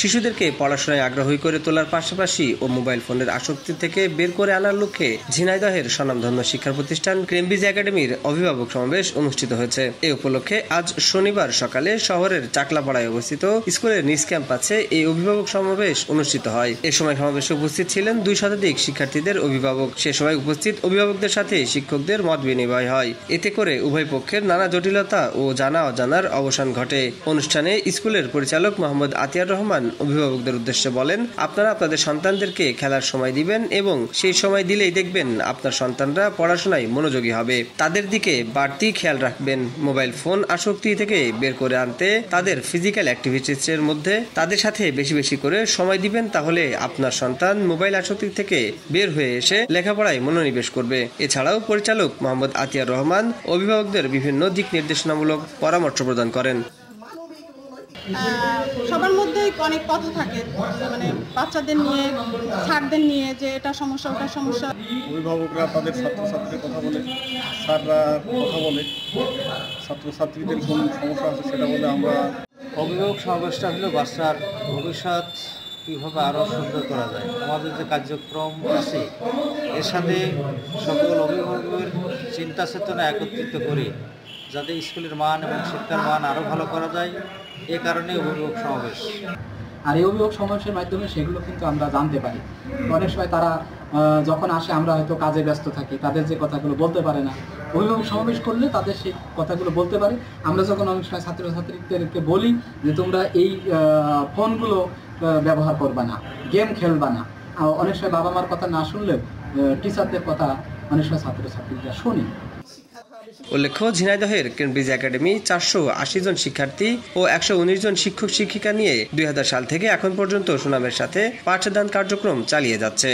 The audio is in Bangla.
শিশুদেরকে পড়াশোনায় আগ্রহী করে তোলার পাশাপাশি ও মোবাইল ফোনের আসক্তি থেকে বের করে আনার লক্ষ্যে ঝিনাইদহের স্বনামধন্য শিক্ষা প্রতিষ্ঠান কেমব্রিজ একাডেমির অভিভাবক সমাবেশ অনুষ্ঠিত হয়েছে। এ উপলক্ষে আজ শনিবার সকালে শহরের চাকলাপাড়ায় অবস্থিত স্কুলের নিজ ক্যাম্পাসে এই অভিভাবক সমাবেশ অনুষ্ঠিত হয়। এ সময় সমাবেশে উপস্থিত ছিলেন 2 শতাধিক শিক্ষার্থীদের অভিভাবক। সে সময় উপস্থিত অভিভাবকদের সাথে শিক্ষকদের মত বিনিময় হয়। এতে করে উভয় পক্ষের নানা জটিলতা ও জানা অজানার অবসান ঘটে। অনুষ্ঠানে স্কুলের পরিচালক মোহাম্মদ আতিয়ার রহমান অভিভাবকদের উদ্দেশ্যে বলেন, আপনারা আপনাদের সন্তানদেরকে খেলার সময় দিবেন এবং সেই সময় দিলেই দেখবেন আপনার সন্তানরা পড়াশোনায় মনোযোগী হবে। তাদের দিকে বাড়তি খেয়াল রাখবেন। মোবাইল ফোন আসক্তি থেকে বের করে আনতে তাদের ফিজিক্যাল অ্যাক্টিভিটিসের মধ্যে তাদের সাথে বেশি বেশি করে সময় দিবেন, তাহলে আপনার সন্তান মোবাইল আসক্তি থেকে বের হয়ে এসে লেখাপড়ায় মনোনিবেশ করবে। এছাড়াও পরিচালক মোহাম্মদ আতিয়ার রহমান অভিভাবকদের বিভিন্ন দিক নির্দেশনামূলক পরামর্শ প্রদান করেন। সবার মধ্যে অনেক কথা থাকে, মানে বাচ্চাদের নিয়ে, স্যারদের নিয়ে, যে এটা সমস্যা ওটা সমস্যা। অভিভাবকরা তাদের ছাত্রছাত্রীদের কথা বলে, স্যাররা কথা বলে, ছাত্রছাত্রীদের কোন সমস্যা আছে সেটা বলে। আমরা অভিভাবক সমাবেশটা হলো বাচ্চার ভবিষ্যৎ কীভাবে আরও সুন্দর করা যায়। আমাদের যে কার্যক্রম আছে এর সাথে সকল অভিভাবকের চিন্তা চেতনা একত্রিত করে যাতে স্কুলের মান এবং শিক্ষার মান আরও ভালো করা যায়, এ কারণে অভিভাবক সমাবেশ। আর এই অভিভাবক সমাবেশের মাধ্যমে সেগুলো কিন্তু আমরা জানতে পারি। অনেক সময় তারা যখন আসে আমরা হয়তো কাজে ব্যস্ত থাকি, তাদের যে কথাগুলো বলতে পারে না, অভিভাবক সমাবেশ করলে তাদের সেই কথাগুলো বলতে পারে। আমরা যখন অনেক সময় ছাত্রছাত্রীদেরকে বলি যে তোমরা এই ফোনগুলো ব্যবহার করবা না, গেম খেলবা না, অনেক সময় বাবা মার কথা না শুনলেও টিচারদের কথা অনেক সময় ছাত্রছাত্রীরা শোনে। উল্লেখ্য, ঝিনাইদহের কেমব্রিজ একাডেমি 480 জন শিক্ষার্থী ও 119 জন শিক্ষক শিক্ষিকা নিয়ে 2000 সাল থেকে এখন পর্যন্ত সুনামের সাথে পাঠদান কার্যক্রম চালিয়ে যাচ্ছে।